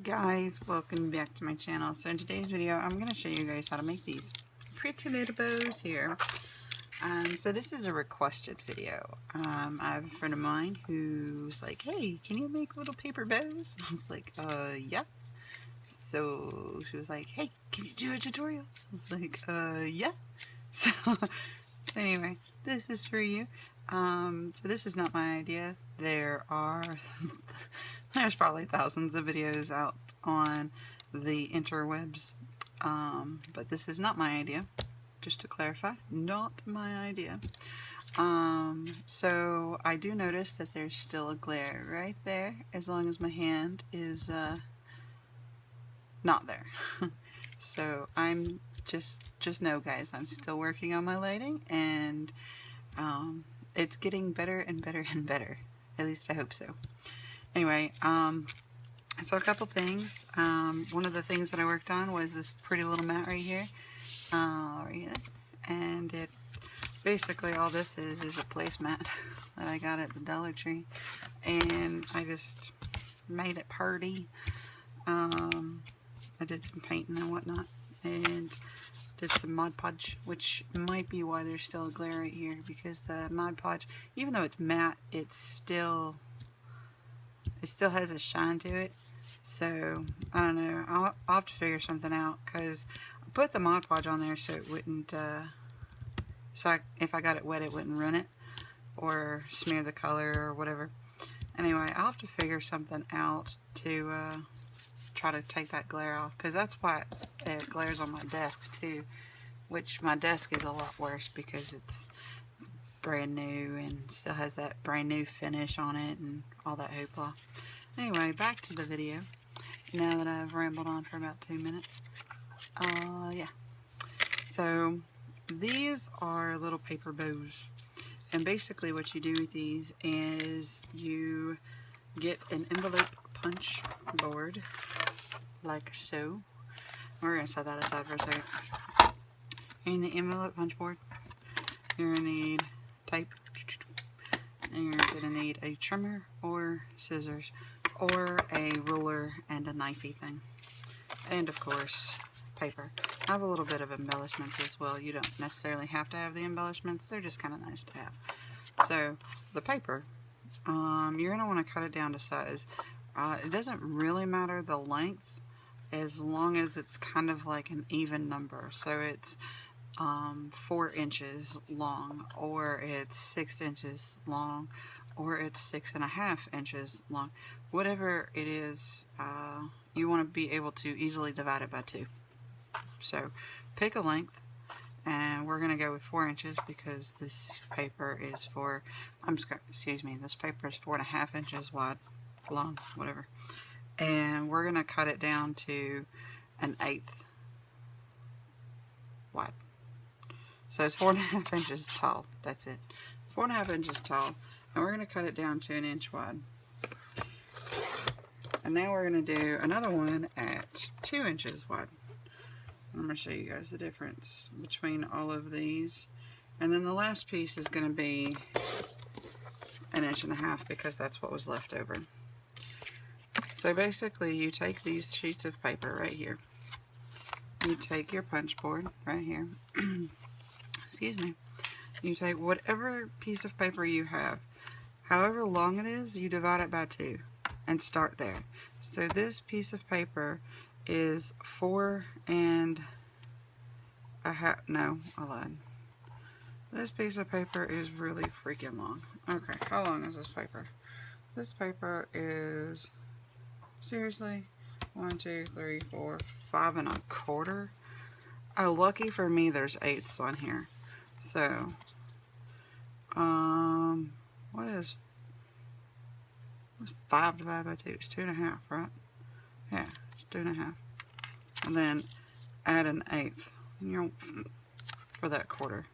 guys, welcome back to my channel. So in today's video I'm going to show you guys how to make these pretty little bows here. So this is a requested video. I have a friend of mine who's like, hey, can you make little paper bows? I was like, yeah. So she was like, hey, can you do a tutorial? I was like, yeah. So anyway, this is for you. So this is not my idea. There's probably thousands of videos out on the interwebs, but this is not my idea, just to clarify, not my idea. So I do notice that there's still a glare right there, as long as my hand is not there. So I'm just know, guys, I'm still working on my lighting, and it's getting better and better and better. At least I hope so. Anyway, so a couple things. One of the things that I worked on was this pretty little mat right here. And it basically, all this is a placemat that I got at the Dollar Tree, and I just made it pretty. I did some painting and whatnot, and did some Mod Podge, which might be why there's still a glare right here, because the Mod Podge, even though it's matte, it still has a shine to it. So I don't know, I'll have to figure something out, because I put the Mod Podge on there so it wouldn't if I got it wet, it wouldn't ruin it or smear the color or whatever. Anyway, I'll have to figure something out to try to take that glare off, because that's why it glares on my desk too, which my desk is a lot worse because it's brand new and still has that brand new finish on it and all that hoopla. Anyway, back to the video, now that I've rambled on for about 2 minutes. Yeah, so these are little paper bows, and basically what you do with these is you get an envelope punch board like so. We're going to set that aside for a second. In the envelope punch board, you're going to need tape, and you're going to need a trimmer or scissors or a ruler and a knifey thing, and of course paper. I have a little bit of embellishments as well. You don't necessarily have to have the embellishments, they're just kind of nice to have. So the paper, you're going to want to cut it down to size. It doesn't really matter the length, as long as it's kind of like an even number. So it's 4 inches long, or it's 6 inches long, or it's 6.5 inches long. Whatever it is, you want to be able to easily divide it by 2. So pick a length, and we're going to go with 4 inches because this paper is this paper is 4.5 inches wide, long, whatever. And we're going to cut it down to 1/8 wide. So it's 4.5 inches tall. That's it. It's 4.5 inches tall, and we're going to cut it down to 1 inch wide. And now we're going to do another one at 2 inches wide. I'm going to show you guys the difference between all of these. And then the last piece is going to be 1.5 inches, because that's what was left over. So basically, you take these sheets of paper right here. You take your punch board right here. Excuse me. You take whatever piece of paper you have. However long it is, you divide it by 2 and start there. So this piece of paper is 4.5. No, I lied. This piece of paper is really freaking long. Okay, how long is this paper? This paper is, seriously, 1, 2, 3, 4, 5.25. Oh, lucky for me, there's eighths on here. So, what's 5 divided by 2? It's 2.5, right? Yeah, it's 2.5. And then add 1/8, for that quarter.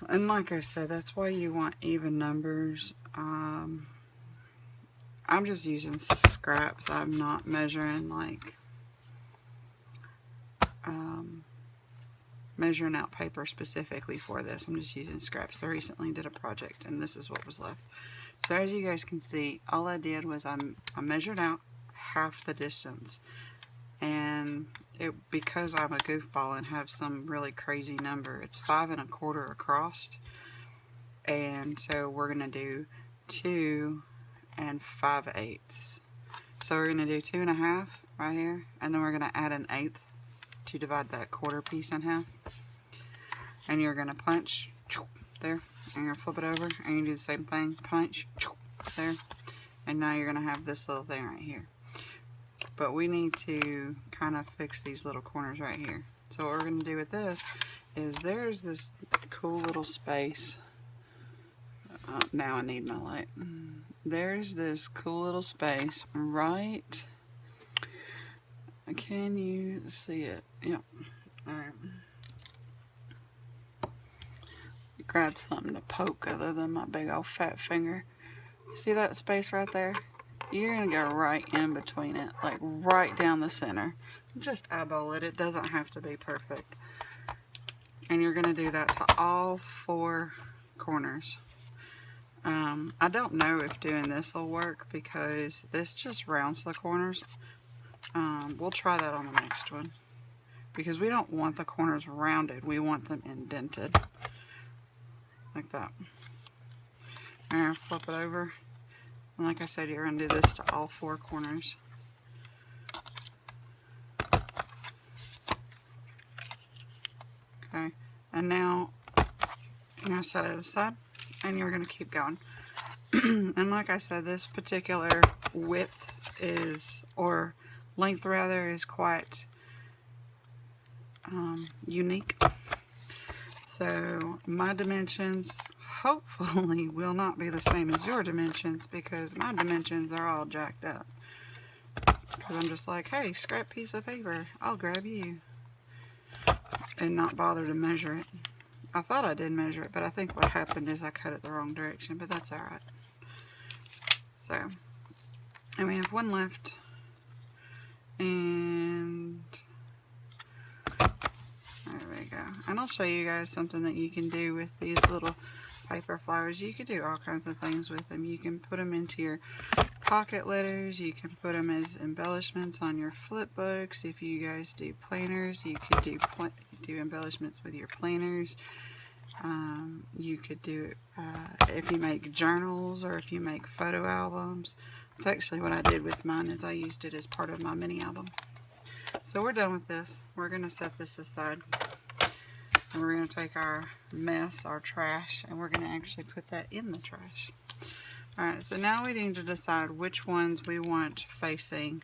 And like I said, that's why you want even numbers. I'm just using scraps. I'm not measuring measuring out paper specifically for this. I'm just using scraps. I recently did a project, and this is what was left. So as you guys can see, all I did was I measured out half the distance. And because I'm a goofball and have some really crazy number, it's 5 1/4 across. And so we're going to do 2 5/8. So we're going to do 2 1/2 right here, and then we're going to add an 1/8 to divide that quarter piece in half. And you're going to punch there, and you're going to flip it over, and you do the same thing, punch there, and now you're going to have this little thing right here. But we need to kind of fix these little corners right here. So what we're going to do with this is there's this cool little space. Now I need my light. There's this cool little space right. Can you see it? Yep. Alright. Grab something to poke other than my big old fat finger. See that space right there? You're going to go right in between it, like right down the center. Just eyeball it. It doesn't have to be perfect. And you're going to do that to all 4 corners. I don't know if doing this will work because this just rounds the corners. We'll try that on the next one. Because we don't want the corners rounded. We want them indented. Like that. And flip it over. And like I said, you're going to do this to all 4 corners. Okay, and now you're going to set it aside, and you're going to keep going. And like I said, this particular width is, or length rather, is quite unique. So my dimensions hopefully will not be the same as your dimensions, because my dimensions are all jacked up. Because I'm just like, hey, scrap piece of paper, I'll grab you. And not bother to measure it. I thought I did measure it, but I think what happened is I cut it the wrong direction, but that's alright. So, and we have one left. And there we go. And I'll show you guys something that you can do with these little paper flowers. You could do all kinds of things with them. You can put them into your pocket letters. You can put them as embellishments on your flip books. If you guys do planners, you could do embellishments with your planners. You could do it if you make journals or if you make photo albums. It's actually what I did with mine, is I used it as part of my mini album. So we're done with this. We're going to set this aside. And we're going to take our mess, our trash, and we're going to actually put that in the trash. Alright, so now we need to decide which ones we want facing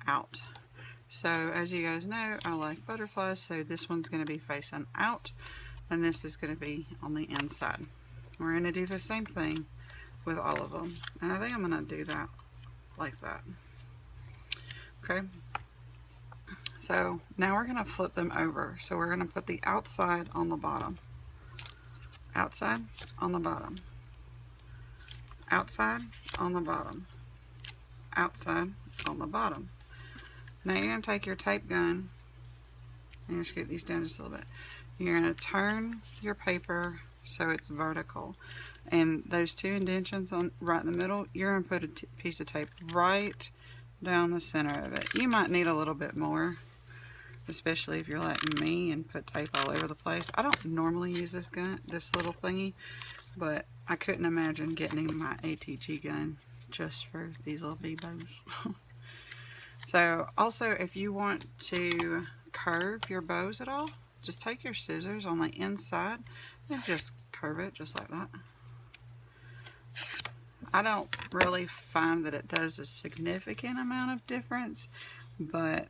out. So as you guys know, I like butterflies, so this one's going to be facing out, and this is going to be on the inside. We're going to do the same thing with all of them. And I think I'm going to do that like that. Okay. So now we're going to flip them over. So we're going to put the outside on the bottom. Outside on the bottom. Outside on the bottom. Outside on the bottom. Now you're going to take your tape gun and just get these down just a little bit. You're going to turn your paper so it's vertical. And those 2 indentions on right in the middle, you're going to put a piece of tape right down the center of it. You might need a little bit more, especially if you're like me and put tape all over the place. I don't normally use this little thingy, but I couldn't imagine getting my ATG gun just for these little bee bows. So also, if you want to curve your bows at all, just take your scissors on the inside and just curve it just like that. I don't really find that it does a significant amount of difference, but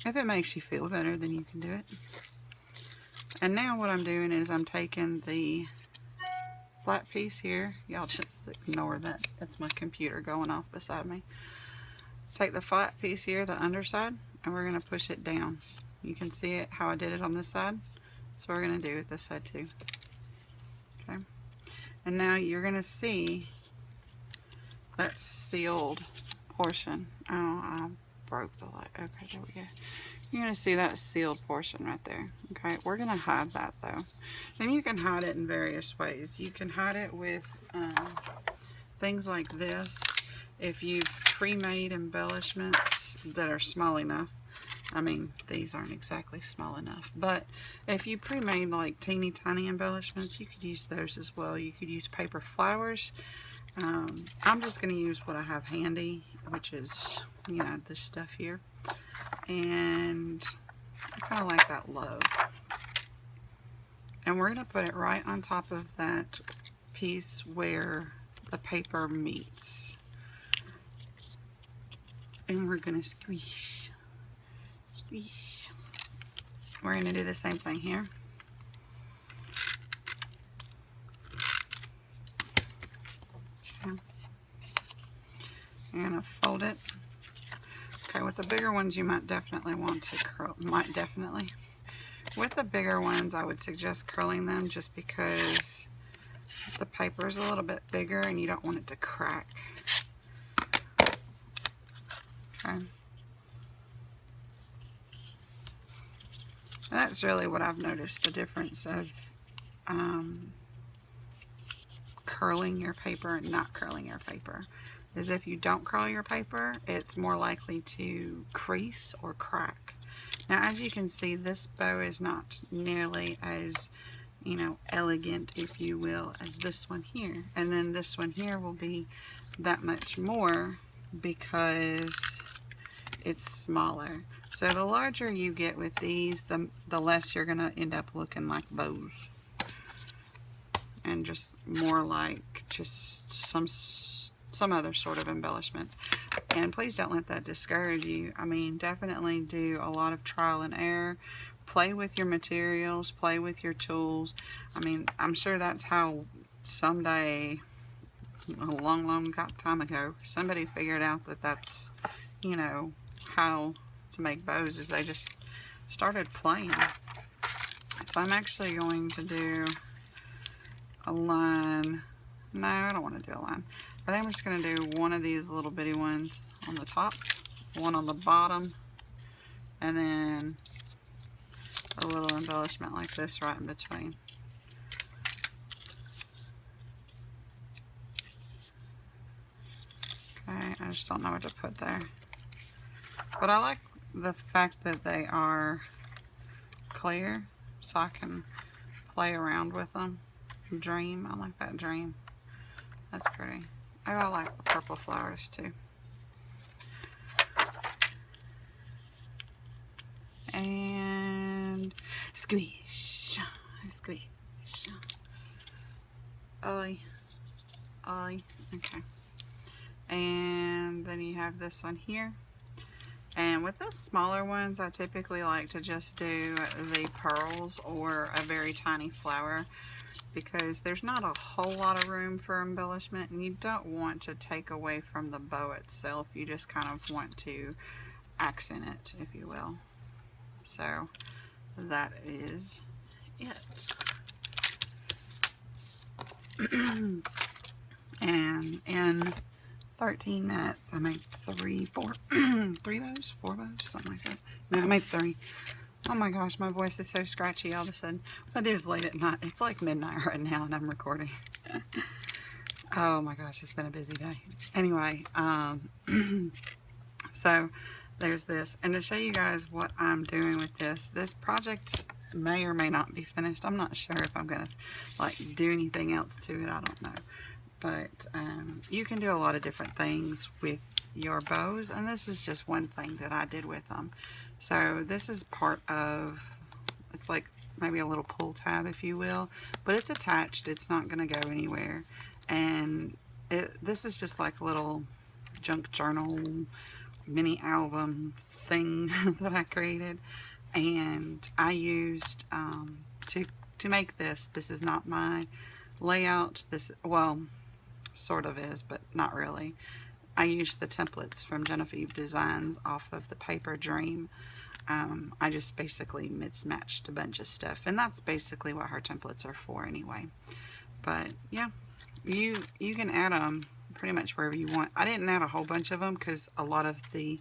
if it makes you feel better, then you can do it. And now what I'm doing is I'm taking the flat piece here. Y'all just ignore that. That's my computer going off beside me. Take the flat piece here, the underside, and we're going to push it down. You can see it how I did it on this side. So we're going to do it this side too. Okay. And now you're going to see that sealed portion. Oh, I broke the light. Okay, there we go. You're going to see that sealed portion right there. Okay, we're going to hide that though. And you can hide it in various ways. You can hide it with things like this. if you've pre-made embellishments that are small enough, I mean, these aren't exactly small enough, but if you pre-made like teeny tiny embellishments, you could use those as well. You could use paper flowers. I'm just going to use what I have handy, which is, you know, this stuff here. And I kind of like that low. And we're going to put it right on top of that piece where the paper meets. And we're going to squish. Squish. We're going to do the same thing here. Okay. I'm going to fold it. Okay, with the bigger ones you might definitely want to curl. With the bigger ones I would suggest curling them just because the paper is a little bit bigger and you don't want it to crack. Okay. That's really what I've noticed, the difference of curling your paper and not curling your paper. Is if you don't curl your paper, it's more likely to crease or crack. Now, as you can see, this bow is not nearly as, you know, elegant, if you will, as this one here. And then this one here will be that much more because it's smaller. So the larger you get with these, the less you're going to end up looking like bows. And just more like just some other sort of embellishments. And please don't let that discourage you. I mean, definitely do a lot of trial and error. Play with your materials, play with your tools. I mean, I'm sure that's how someday, a long time ago, somebody figured out that that's, you know, how to make bows, is they just started playing. So I'm actually going to do a line. No, I don't want to do a line. I think I'm just going to do one of these little bitty ones on the top, one on the bottom, and then a little embellishment like this right in between. Okay, I just don't know what to put there. But I like the fact that they are clear, so I can play around with them. Dream, I like that dream. That's pretty. Oh, I like purple flowers too. And squish, squish. Ollie, okay. And then you have this one here. And with the smaller ones, I typically like to just do the pearls or a very tiny flower, because there's not a whole lot of room for embellishment, and you don't want to take away from the bow itself. You just kind of want to accent it, if you will. So that is it. And in 13 minutes I made three bows, four bows, something like that. No, I made 3. Oh my gosh, my voice is so scratchy all of a sudden. But it is late at night. It's like midnight right now and I'm recording. Oh my gosh, it's been a busy day. Anyway, so there's this. And to show you guys what I'm doing with this project may or may not be finished. I'm not sure if I'm going to like do anything else to it. I don't know. But you can do a lot of different things with your bows, and this is just one thing that I did with them. So this is part of, it's like maybe a little pull tab, if you will, but it's attached. It's not going to go anywhere. And this is just like a little junk journal mini album thing that I created, and I used to make this. This is not my layout. This, well, sort of is, but not really. I used the templates from Genevieve Designs off of the paper Dream. I just basically mismatched a bunch of stuff, and that's basically what her templates are for anyway. But yeah, you can add them pretty much wherever you want. I didn't add a whole bunch of them because a lot of the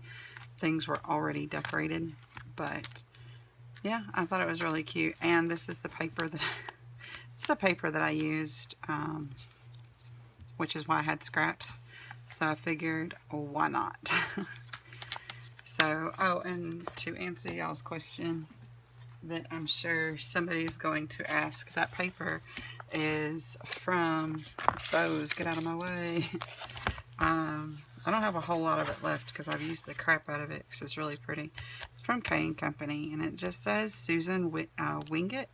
things were already decorated, but yeah, I thought it was really cute. And this is the paper that it's the paper that I used, which is why I had scraps. So I figured, why not? So, oh, and to answer y'all's question that I'm sure somebody's going to ask, that paper is from Bose. Get out of my way. I don't have a whole lot of it left because I've used the crap out of it because it's really pretty. It's from K & Company, and it just says Susan Wingate.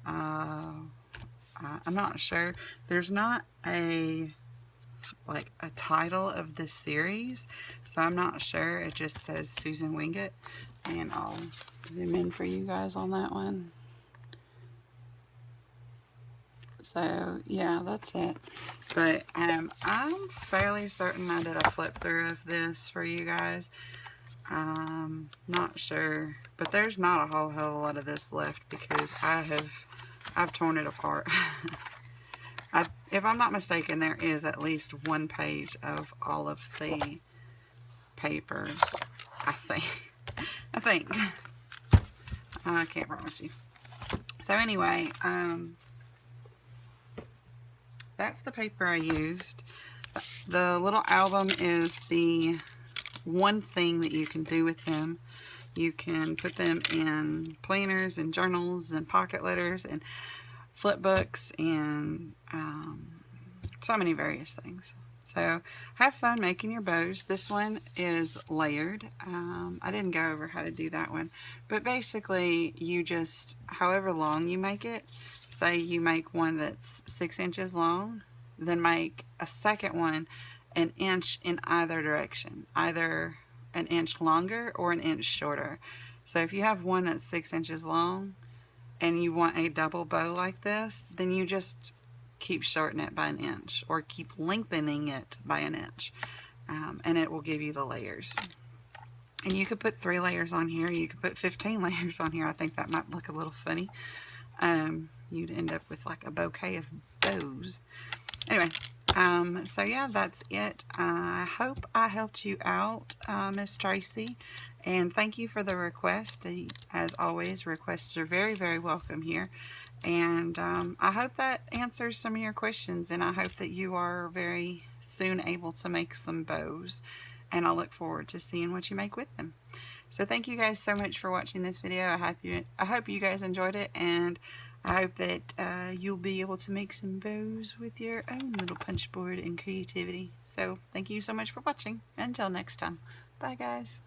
I'm not sure. There's not a title of this series, so I'm not sure. It just says Susan Wingate, and I'll zoom in for you guys on that one. So yeah, that's it. But I'm fairly certain I did a flip through of this for you guys. Not sure, but there's not a whole hell of a lot of this left because I've torn it apart. If I'm not mistaken, there is at least one page of all of the papers. I think. I can't promise you. So anyway, that's the paper I used. The little album is the one thing that you can do with them. You can put them in planners and journals and pocket letters and flip books and so many various things. So have fun making your bows. This one is layered. I didn't go over how to do that one, but basically you just, however long you make it, say you make one that's 6 inches long, then make a second one an inch in either direction, either an inch longer or an inch shorter. So if you have one that's 6 inches long and you want a double bow like this, then you just keep shortening it by an inch or keep lengthening it by an inch, and it will give you the layers. And you could put 3 layers on here, you could put 15 layers on here. I think that might look a little funny. You'd end up with like a bouquet of bows. Anyway, so yeah, that's it. I hope I helped you out, Miss Tracy, and thank you for the request. As always, requests are very, very welcome here. And I hope that answers some of your questions, and I hope that you are very soon able to make some bows, and I look forward to seeing what you make with them. So thank you guys so much for watching this video. I hope you guys enjoyed it, and I hope that you'll be able to make some bows with your own little punch board and creativity. So thank you so much for watching. Until next time. Bye guys.